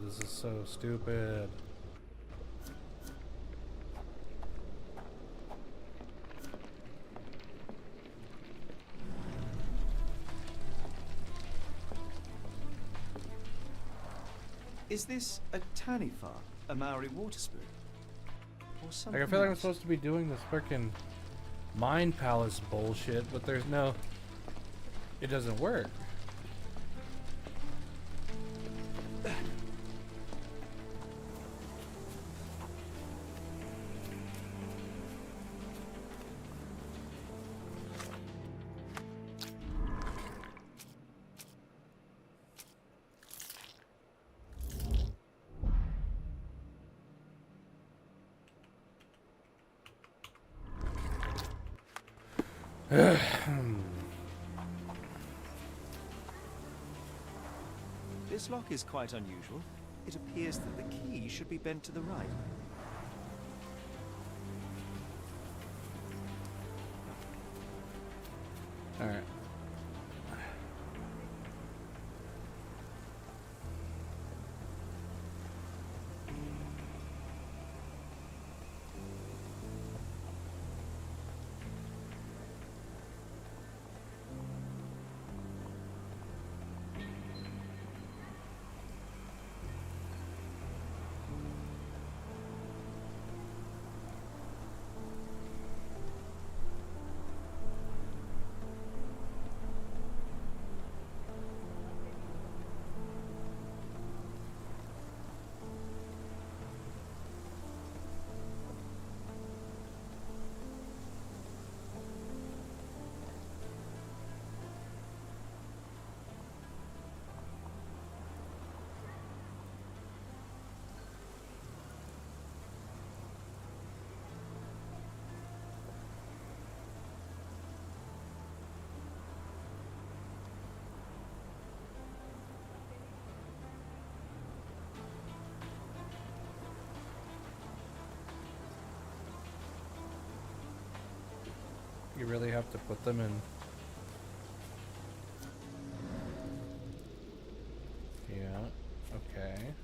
This is so stupid. Is this a Tanifa, a Maori water spirit? Or something Like, I feel like I'm else? supposed to be doing this frickin' Mind Palace bullshit, but there's no... It doesn't work. This lock is quite unusual. It appears that the key should be bent to the right. Alright. You really have to put them in. Yeah, okay.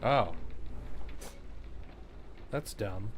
Oh. That's dumb.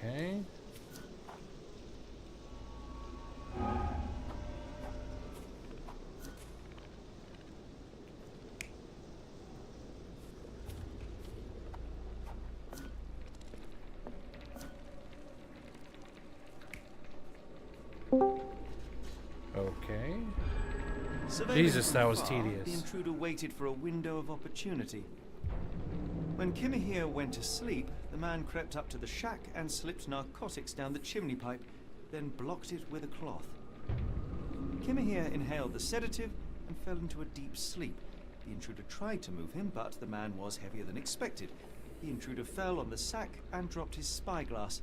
Okay. Okay. Surveying Jesus, from that was far, tedious. The intruder waited for a window of opportunity. When Kimahir went to sleep, the man crept up to the shack and slipped narcotics down the chimney pipe, then blocked it with a cloth. Kimahir inhaled the sedative and fell into a deep sleep. The intruder tried to move him, but the man was heavier than expected. The intruder fell on the sack and dropped his spyglass.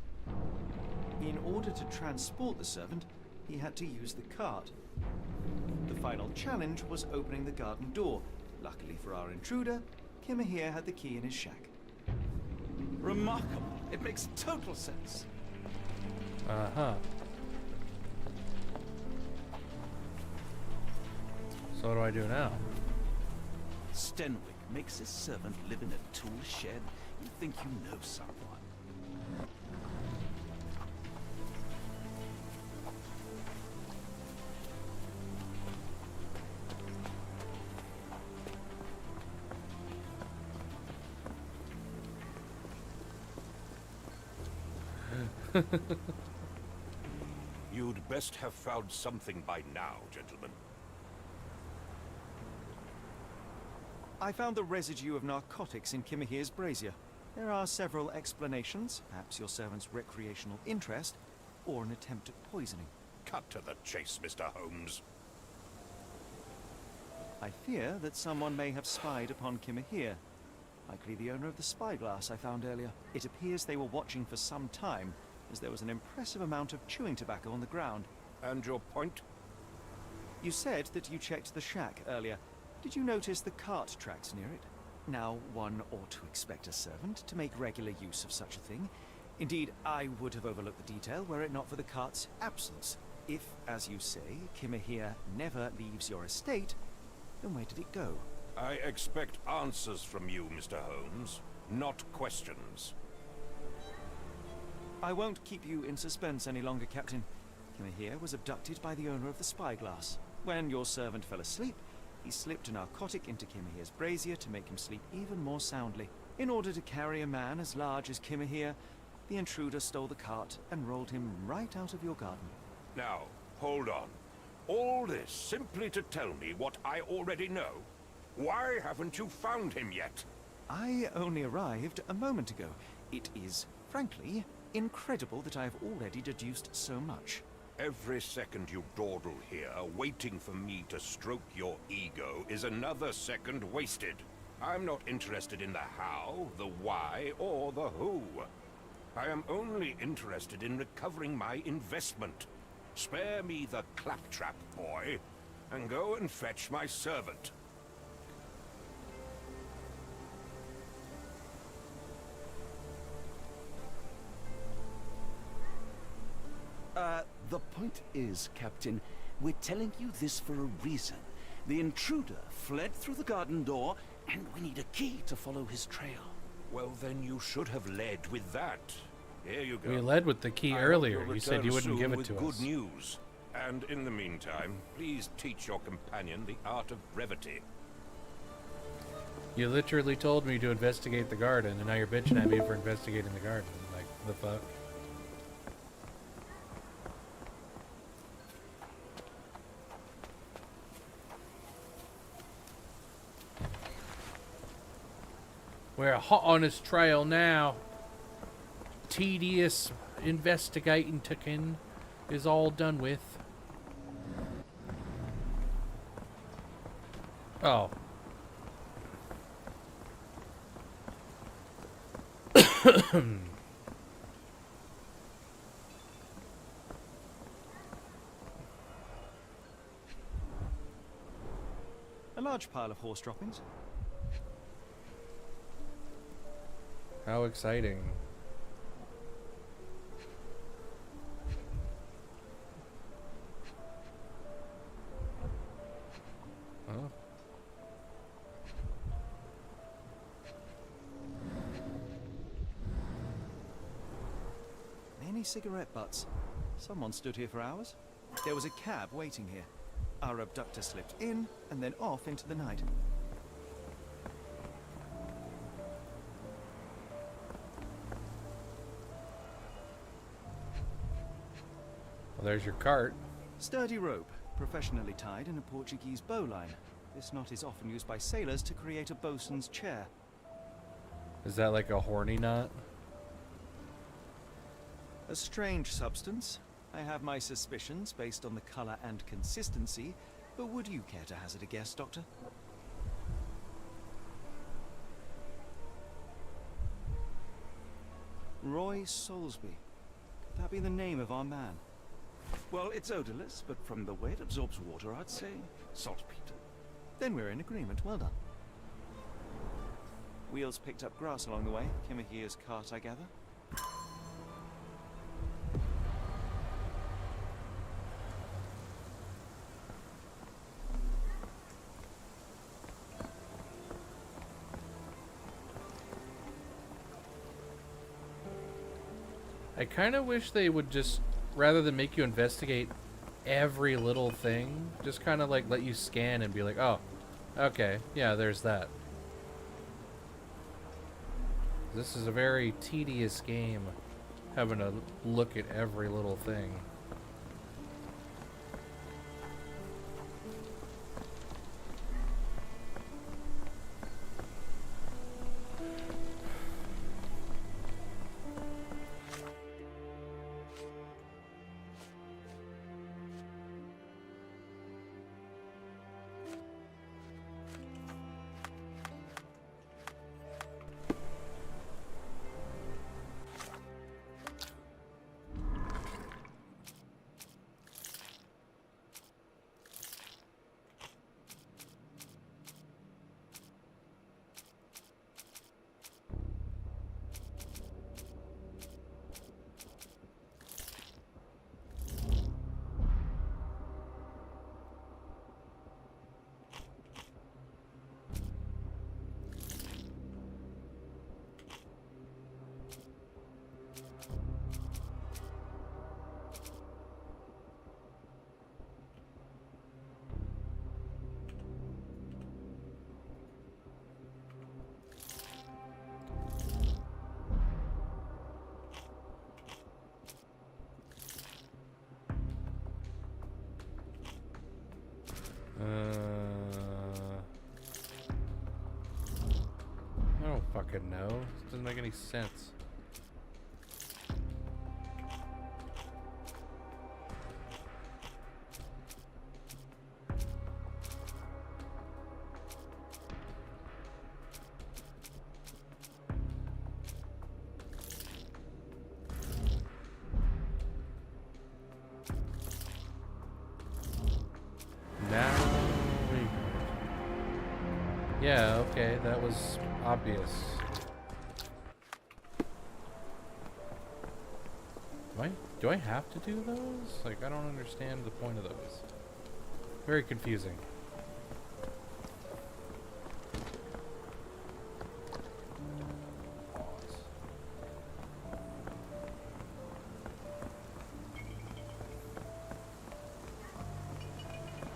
In order to transport the servant, he had to use the cart. The final challenge was opening the garden door. Luckily for our intruder, Kimahir had the key in his shack. Remarkable. It makes total sense. Uh-huh. So what do I do now? Stenwick makes his servant live in a tool shed. You think you know someone. You'd best have found something by now, gentlemen. I found the residue of narcotics in Kimahir's brazier. There are several explanations, perhaps your servant's recreational interest, or an attempt at poisoning. Cut to the chase, Mr. Holmes. I fear that someone may have spied upon Kimahir. Likely the owner of the spyglass I found earlier. It appears they were watching for some time, as there was an impressive amount of chewing tobacco on the ground. And your point? You said that you checked the shack earlier. Did you notice the cart tracks near it? Now, one ought to expect a servant to make regular use of such a thing. Indeed, I would have overlooked the detail were it not for the cart's absence. If, as you say, Kimahir never leaves your estate, then where did it go? I expect answers from you, Mr. Holmes, not questions. I won't keep you in suspense any longer, Captain. Kimahir was abducted by the owner of the spyglass. When your servant fell asleep, he slipped a narcotic into Kimahir's brazier to make him sleep even more soundly. In order to carry a man as large as Kimahir, the intruder stole the cart and rolled him right out of your garden. Now, hold on. All this simply to tell me what I already know? Why haven't you found him yet? I only arrived a moment ago. It is, frankly, incredible that I have already deduced so much. Every second you dawdle here, waiting for me to stroke your ego, is another second wasted. I'm not interested in the how, the why, or the who. I am only interested in recovering my investment. Spare me the claptrap, boy, and go and fetch my servant. The point is, Captain, we're telling you this for a reason. The intruder fled through the garden door, and we need a key to follow his trail. Well, then you should have led with that. Here you go. We led with the key I earlier. hope you'll You said return you wouldn't soon give it with to good us. news. And in the meantime, please teach your companion the art of brevity. You literally told me to investigate the garden, and now you're bitching at me for investigating the garden. Like, the fuck? We're hot on his trail now. Tedious investigating ticking is all done with. Oh. A large pile of horse droppings. How exciting. Oh. Many cigarette butts. Someone stood here for hours. There was a cab waiting here. Our abductor slipped in and then off into the night. Well, there's your cart. Sturdy rope, professionally tied in a Portuguese bowline. This knot is often used by sailors to create a bosun's chair. Is that like a horny knot? A strange substance. I have my suspicions based on the color and consistency, but would you care to hazard a guess, Doctor? Roy Soulsby. Could that be the name of our man? Well, it's odorless, but from the way it absorbs water, I'd say saltpeter. Then we're in agreement. Well done. Wheels picked up grass along the way. Kimahia's cart, I gather. I kind of wish they would just, rather than make you investigate every little thing, just kind of like let you scan and be like, oh, okay, yeah, there's that. This is a very tedious game, having to look at every little thing. I don't fucking know. This doesn't make any sense. Yeah, okay, that was obvious. Do I have to do those? Like, I don't understand the point of those. Very confusing. Pause.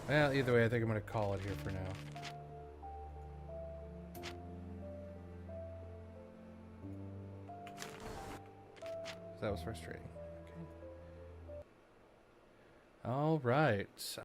Well, either way, I think I'm gonna call it here for now. That was frustrating. Okay. All right.